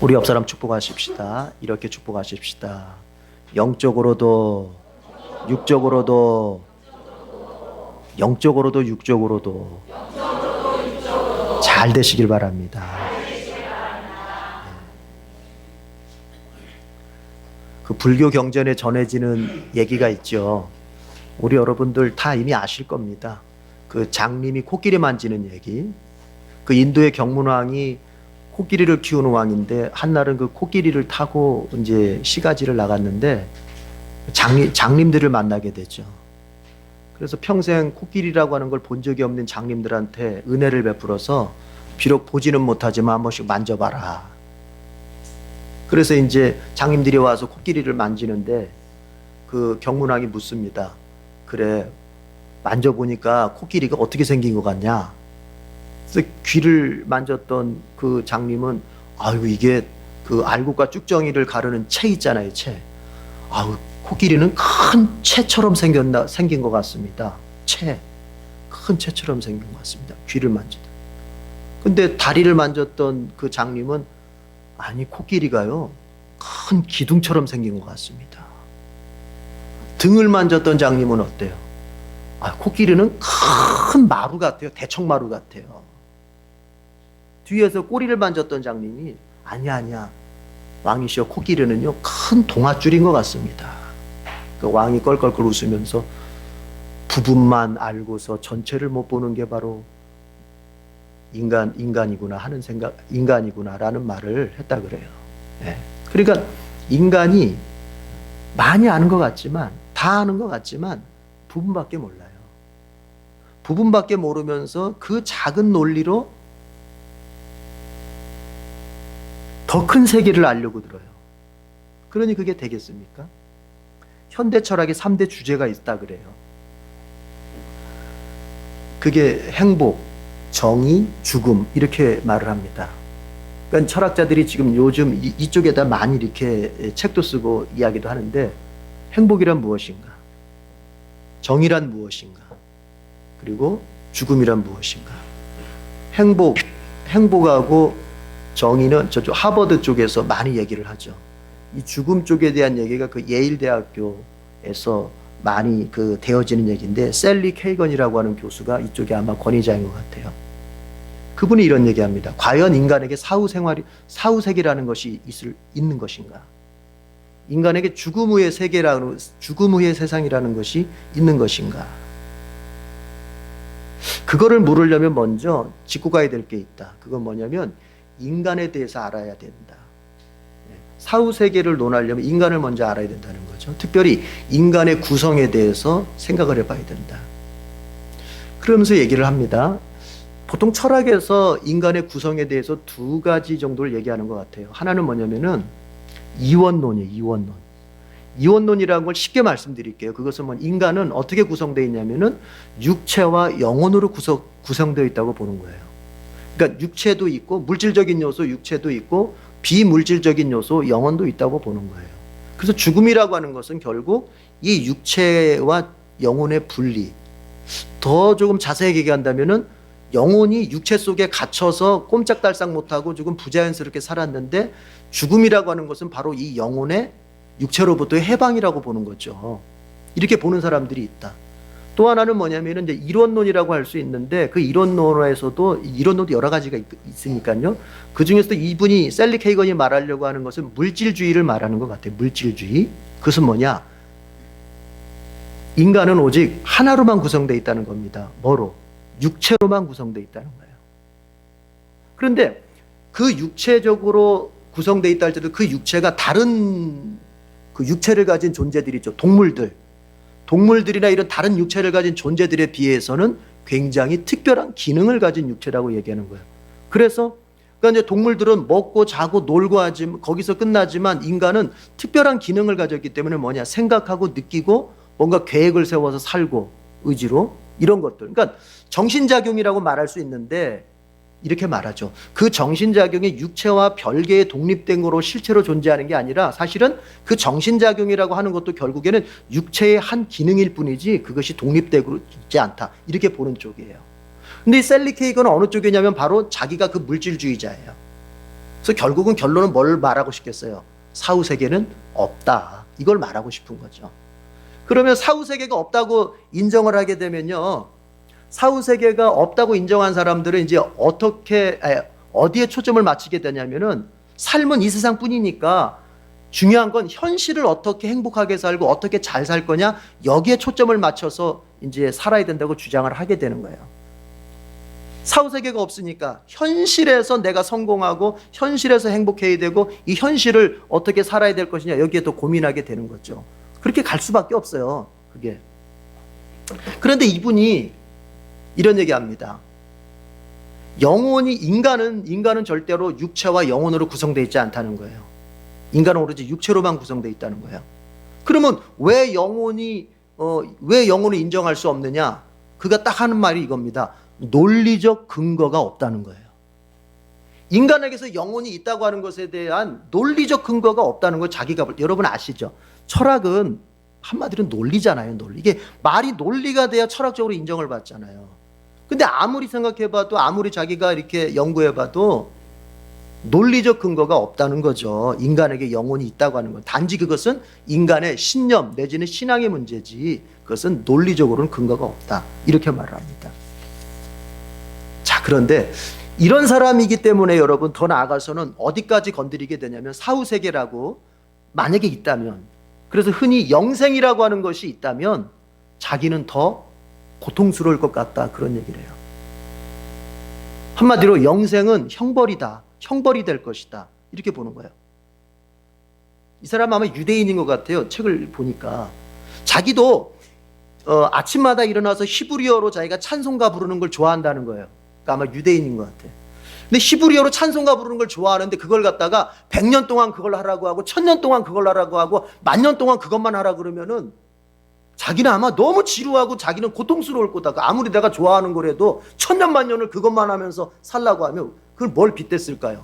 우리 옆 사람 축복하십시다. 이렇게 축복하십시다. 영적으로도, 육적으로도, 영적으로도, 육적으로도 잘 되시길 바랍니다. 그 불교 경전에 전해지는 얘기가 있죠. 우리 여러분들 다 이미 아실 겁니다. 그 장님이 코끼리 만지는 얘기. 그 인도의 경문왕이 코끼리를 키우는 왕인데 한날은 그 코끼리를 타고 이제 시가지를 나갔는데 장님들을 만나게 되죠. 그래서 평생 코끼리라고 하는 걸 본 적이 없는 장님들한테 은혜를 베풀어서 비록 보지는 못하지만 한 번씩 만져봐라. 그래서 이제 장님들이 와서 코끼리를 만지는데 그 경문왕이 묻습니다. 그래, 만져보니까 코끼리가 어떻게 생긴 것 같냐? 그래서 귀를 만졌던 그 장님은 아유, 이게 그 알곡과 쭉정이를 가르는 채 있잖아요, 채. 아유, 코끼리는 큰 채처럼 생긴 것 같습니다. 채. 큰 채처럼 생긴 것 같습니다. 귀를 만지다. 근데 다리를 만졌던 그 장님은 아니, 코끼리가요, 큰 기둥처럼 생긴 것 같습니다. 등을 만졌던 장님은 어때요? 아, 코끼리는 큰 마루 같아요. 대청마루 같아요. 뒤에서 꼬리를 만졌던 장님이 아니야. 왕이시여, 코끼리는요, 큰 동아줄인 것 같습니다. 그 왕이 껄껄껄 웃으면서 부분만 알고서 전체를 못 보는 게 바로 인간이구나 하는 생각, 인간이구나라는 말을 했다 그래요. 네. 그러니까 인간이 많이 아는 것 같지만, 다 아는 것 같지만 부분밖에 몰라요. 부분밖에 모르면서 그 작은 논리로 더 큰 세계를 알려고 들어요. 그러니 그게 되겠습니까? 현대 철학의 3대 주제가 있다 그래요. 그게 행복, 정의, 죽음, 이렇게 말을 합니다. 그러니까 철학자들이 지금 요즘 이쪽에다 많이 이렇게 책도 쓰고 이야기도 하는데, 행복이란 무엇인가? 정의란 무엇인가? 그리고 죽음이란 무엇인가? 행복하고 정의는 저쪽 하버드 쪽에서 많이 얘기를 하죠. 이 죽음 쪽에 대한 얘기가 그 예일 대학교에서 많이 그 되어지는 얘기인데, 셀리 케이건이라고 하는 교수가 이쪽에 아마 권위자인 것 같아요. 그분이 이런 얘기합니다. 과연 인간에게 사후세계라는 것이 있는 것인가? 인간에게 죽음 후의 세상이라는 것이 있는 것인가? 그거를 물으려면 먼저 짚고 가야 될 게 있다. 그건 뭐냐면 인간에 대해서 알아야 된다. 사후세계를 논하려면 인간을 먼저 알아야 된다는 거죠. 특별히 인간의 구성에 대해서 생각을 해봐야 된다. 그러면서 얘기를 합니다. 보통 철학에서 인간의 구성에 대해서 두 가지 정도를 얘기하는 것 같아요. 하나는 뭐냐면은 이원론이에요. 이원론. 이원론이라는 걸 쉽게 말씀드릴게요. 그것은 인간은 어떻게 구성되어 있냐면은 육체와 영혼으로 구성되어 있다고 보는 거예요. 그러니까 육체도 있고, 물질적인 요소 육체도 있고, 비물질적인 요소 영혼도 있다고 보는 거예요. 그래서 죽음이라고 하는 것은 결국 이 육체와 영혼의 분리. 더 조금 자세하게 얘기한다면은 영혼이 육체 속에 갇혀서 꼼짝달싹 못하고 조금 부자연스럽게 살았는데, 죽음이라고 하는 것은 바로 이 영혼의 육체로부터의 해방이라고 보는 거죠. 이렇게 보는 사람들이 있다. 또 하나는 뭐냐면 이제 이론론이라고 할 수 있는데, 그 이론론도 여러 가지가 있으니까요. 그 중에서도 이분이 셀리 케이건이 말하려고 하는 것은 물질주의를 말하는 것 같아요. 물질주의. 그것은 뭐냐? 인간은 오직 하나로만 구성되어 있다는 겁니다. 뭐로? 육체로만 구성되어 있다는 거예요. 그런데 그 육체적으로 구성되어 있다 할지라도 그 육체가 다른 그 육체를 가진 존재들이 있죠. 동물들이나 이런 다른 육체를 가진 존재들에 비해서는 굉장히 특별한 기능을 가진 육체라고 얘기하는 거예요. 그래서 그러니까 이제 동물들은 먹고 자고 놀고 하지만 거기서 끝나지만, 인간은 특별한 기능을 가졌기 때문에 뭐냐? 생각하고 느끼고 뭔가 계획을 세워서 살고, 의지로, 이런 것들. 그러니까 정신작용이라고 말할 수 있는데, 이렇게 말하죠. 그 정신작용이 육체와 별개의 독립된 거로 실체로 존재하는 게 아니라, 사실은 그 정신작용이라고 하는 것도 결국에는 육체의 한 기능일 뿐이지 그것이 독립되고 있지 않다. 이렇게 보는 쪽이에요. 근데 이 셀리 케이건은 어느 쪽이냐면 바로 자기가 그 물질주의자예요. 그래서 결국은 결론은 뭘 말하고 싶겠어요? 사후세계는 없다. 이걸 말하고 싶은 거죠. 그러면 사후세계가 없다고 인정을 하게 되면요, 사후세계가 없다고 인정한 사람들은 이제 어디에 초점을 맞추게 되냐면은, 삶은 이 세상뿐이니까 중요한 건 현실을 어떻게 행복하게 살고 어떻게 잘 살 거냐, 여기에 초점을 맞춰서 이제 살아야 된다고 주장을 하게 되는 거예요. 사후세계가 없으니까 현실에서 내가 성공하고 현실에서 행복해야 되고 이 현실을 어떻게 살아야 될 것이냐, 여기에 더 고민하게 되는 거죠. 그렇게 갈 수밖에 없어요, 그게. 그런데 이분이 이런 얘기합니다. 인간은 절대로 육체와 영혼으로 구성되어 있지 않다는 거예요. 인간은 오로지 육체로만 구성되어 있다는 거예요. 그러면 왜 영혼을 인정할 수 없느냐? 그가 딱 하는 말이 이겁니다. 논리적 근거가 없다는 거예요. 인간에게서 영혼이 있다고 하는 것에 대한 논리적 근거가 없다는 걸 여러분 아시죠? 철학은 한마디로 논리잖아요, 논리. 이게 말이 논리가 돼야 철학적으로 인정을 받잖아요. 근데 아무리 생각해봐도, 아무리 자기가 이렇게 연구해봐도 논리적 근거가 없다는 거죠. 인간에게 영혼이 있다고 하는 건. 단지 그것은 인간의 신념 내지는 신앙의 문제지, 그것은 논리적으로는 근거가 없다. 이렇게 말을 합니다. 자, 그런데 이런 사람이기 때문에 여러분, 더 나아가서는 어디까지 건드리게 되냐면, 사후세계라고 만약에 있다면, 그래서 흔히 영생이라고 하는 것이 있다면 자기는 더 고통스러울 것 같다, 그런 얘기를 해요. 한마디로 영생은 형벌이다, 형벌이 될 것이다, 이렇게 보는 거예요. 이 사람 아마 유대인인 것 같아요. 책을 보니까 자기도 아침마다 일어나서 히브리어로 자기가 찬송가 부르는 걸 좋아한다는 거예요. 그러니까 아마 유대인인 것 같아요. 근데 히브리어로 찬송가 부르는 걸 좋아하는데 그걸 갖다가 100년 동안 그걸 하라고 하고 1000년 동안 그걸 하라고 하고 10,000년 동안 그것만 하라 그러면은 자기는 아마 너무 지루하고 자기는 고통스러울 거다. 아무리 내가 좋아하는 거라도 1000년 만년을 그것만 하면서 살라고 하면 그걸 뭘 빗댔을까요?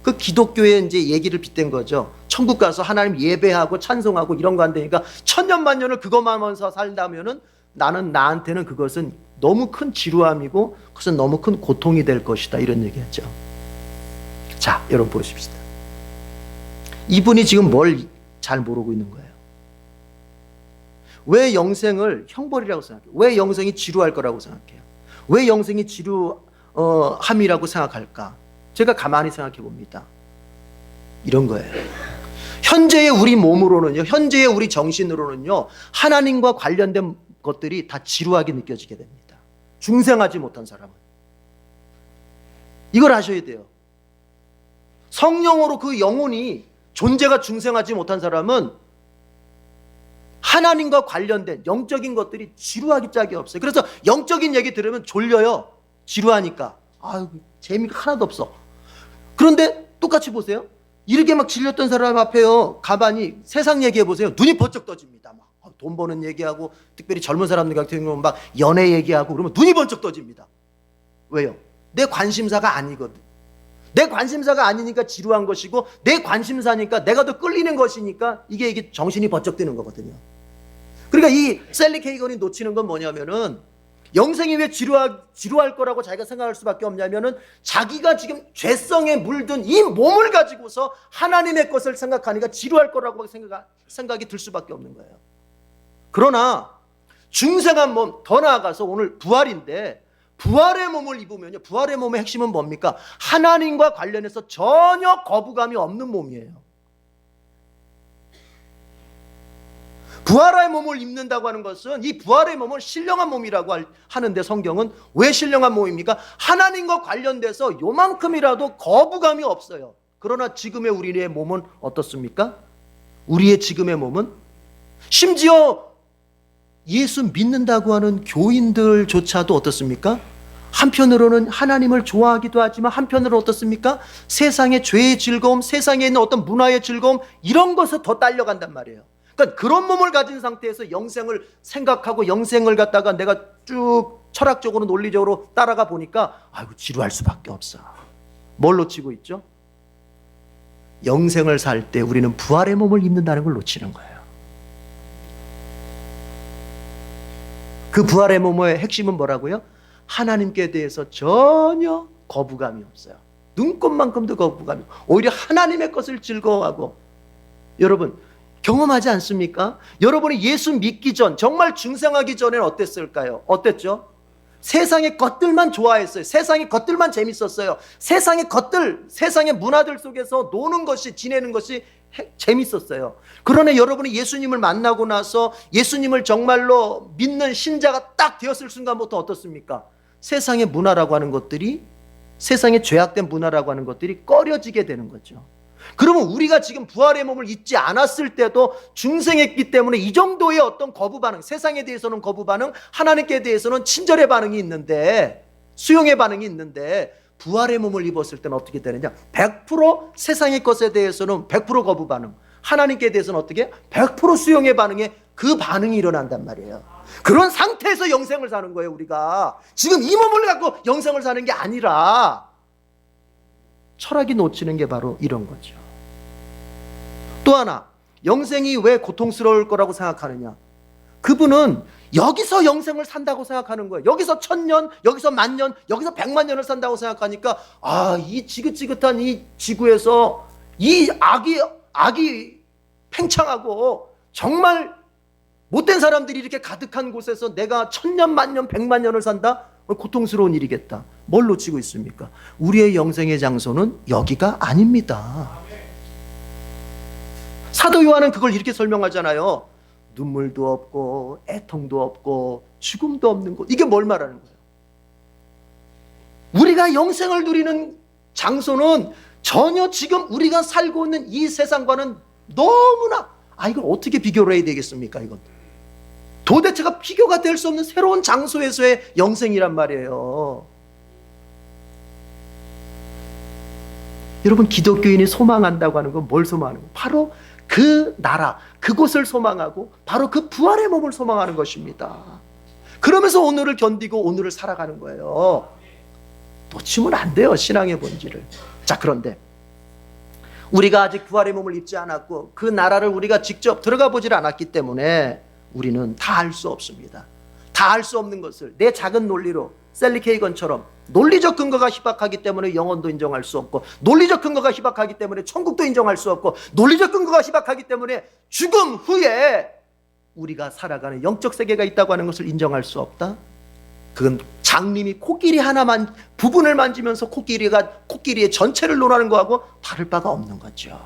그 기독교의 이제 얘기를 빗댄 거죠. 천국 가서 하나님 예배하고 찬송하고 이런 거 한다니까 1000년 만년을 그것만 하면서 살다면은 나한테는 그것은 너무 큰 지루함이고 그것은 너무 큰 고통이 될 것이다, 이런 얘기했죠. 자, 여러분 보십시다. 이분이 지금 뭘 잘 모르고 있는 거예요? 왜 영생을 형벌이라고 생각해요? 왜 영생이 지루할 거라고 생각해요? 왜 영생이 지루함이라고 생각할까? 제가 가만히 생각해 봅니다. 이런 거예요. 현재의 우리 몸으로는요, 현재의 우리 정신으로는요, 하나님과 관련된 것들이 다 지루하게 느껴지게 됩니다. 중생하지 못한 사람은. 이걸 아셔야 돼요. 성령으로 그 영혼이, 존재가 중생하지 못한 사람은 하나님과 관련된 영적인 것들이 지루하기 짝이 없어요. 그래서 영적인 얘기 들으면 졸려요. 지루하니까. 아유, 재미가 하나도 없어. 그런데 똑같이 보세요. 이렇게 막 질렸던 사람 앞에요, 가만히 세상 얘기해 보세요. 눈이 번쩍 떠집니다. 막 돈 버는 얘기하고, 특별히 젊은 사람들 같은 경우는 막 연애 얘기하고 그러면 눈이 번쩍 떠집니다. 왜요? 내 관심사가 아니거든. 내 관심사가 아니니까 지루한 것이고, 내 관심사니까 내가 더 끌리는 것이니까 이게 정신이 번쩍 뜨는 거거든요. 그러니까 이 셀리 케이건이 놓치는 건 뭐냐면은, 영생이 왜 지루할 거라고 자기가 생각할 수밖에 없냐면은, 자기가 지금 죄성에 물든 이 몸을 가지고서 하나님의 것을 생각하니까 지루할 거라고 생각이 들 수밖에 없는 거예요. 그러나 중생한 몸, 더 나아가서 오늘 부활인데, 부활의 몸을 입으면요, 부활의 몸의 핵심은 뭡니까? 하나님과 관련해서 전혀 거부감이 없는 몸이에요. 부활의 몸을 입는다고 하는 것은, 이 부활의 몸을 신령한 몸이라고 하는데, 성경은 왜 신령한 몸입니까? 하나님과 관련돼서 요만큼이라도 거부감이 없어요. 그러나 지금의 우리의 몸은 어떻습니까? 우리의 지금의 몸은, 심지어 예수 믿는다고 하는 교인들조차도 어떻습니까? 한편으로는 하나님을 좋아하기도 하지만 한편으로는 어떻습니까? 세상의 죄의 즐거움, 세상에 있는 어떤 문화의 즐거움, 이런 것에 더 딸려간단 말이에요. 그러니까 그런 몸을 가진 상태에서 영생을 생각하고 영생을 갖다가 내가 쭉 철학적으로 논리적으로 따라가 보니까 아이고, 지루할 수밖에 없어. 뭘 놓치고 있죠? 영생을 살 때 우리는 부활의 몸을 입는다는 걸 놓치는 거예요. 그 부활의 몸의 핵심은 뭐라고요? 하나님께 대해서 전혀 거부감이 없어요. 눈꽃만큼도 거부감이, 오히려 하나님의 것을 즐거워하고. 여러분 경험하지 않습니까? 여러분이 예수 믿기 전, 정말 중생하기 전에는 어땠을까요? 어땠죠? 세상의 것들만 좋아했어요. 세상의 것들만 재밌었어요. 세상의 것들, 세상의 문화들 속에서 노는 것이, 지내는 것이 재밌었어요. 그러나 여러분이 예수님을 만나고 나서 예수님을 정말로 믿는 신자가 딱 되었을 순간부터 어떻습니까? 세상의 문화라고 하는 것들이, 세상의 죄악된 문화라고 하는 것들이 꺼려지게 되는 거죠. 그러면 우리가 지금 부활의 몸을 잊지 않았을 때도 중생했기 때문에 이 정도의 어떤 거부 반응, 세상에 대해서는 거부 반응, 하나님께 대해서는 친절의 반응이 있는데, 수용의 반응이 있는데, 부활의 몸을 입었을 때는 어떻게 되느냐? 100% 세상의 것에 대해서는 100% 거부 반응, 하나님께 대해서는 어떻게? 100% 수용의 반응에 그 반응이 일어난단 말이에요. 그런 상태에서 영생을 사는 거예요. 우리가 지금 이 몸을 갖고 영생을 사는 게 아니라 철학이 놓치는 게 바로 이런 거죠. 또 하나, 영생이 왜 고통스러울 거라고 생각하느냐? 그분은 여기서 영생을 산다고 생각하는 거예요. 여기서 1000년, 여기서 10,000년, 여기서 1,000,000년을 산다고 생각하니까, 이 지긋지긋한 이 지구에서 이 악이 팽창하고 정말 못된 사람들이 이렇게 가득한 곳에서 내가 1000년, 10,000년, 1,000,000년을 산다? 고통스러운 일이겠다. 뭘 놓치고 있습니까? 우리의 영생의 장소는 여기가 아닙니다. 사도 요한은 그걸 이렇게 설명하잖아요. 눈물도 없고 애통도 없고 죽음도 없는 곳. 이게 뭘 말하는 거예요? 우리가 영생을 누리는 장소는 전혀 지금 우리가 살고 있는 이 세상과는 너무나, 이걸 어떻게 비교를 해야 되겠습니까? 이건 도대체가 비교가 될 수 없는 새로운 장소에서의 영생이란 말이에요. 여러분, 기독교인이 소망한다고 하는 건 뭘 소망하는 거예요? 바로 그 나라, 그곳을 소망하고 바로 그 부활의 몸을 소망하는 것입니다. 그러면서 오늘을 견디고 오늘을 살아가는 거예요. 놓치면 안 돼요, 신앙의 본질을. 자, 그런데 우리가 아직 부활의 몸을 입지 않았고 그 나라를 우리가 직접 들어가 보질 않았기 때문에 우리는 다 알 수 없습니다. 다 알 수 없는 것을 내 작은 논리로, 셀리 케이건처럼 논리적 근거가 희박하기 때문에 영혼도 인정할 수 없고, 논리적 근거가 희박하기 때문에 천국도 인정할 수 없고, 논리적 근거가 희박하기 때문에 죽음 후에 우리가 살아가는 영적 세계가 있다고 하는 것을 인정할 수 없다? 그건 장님이 코끼리 하나만 부분을 만지면서 코끼리의 전체를 논하는 거하고 다를 바가 없는 거죠.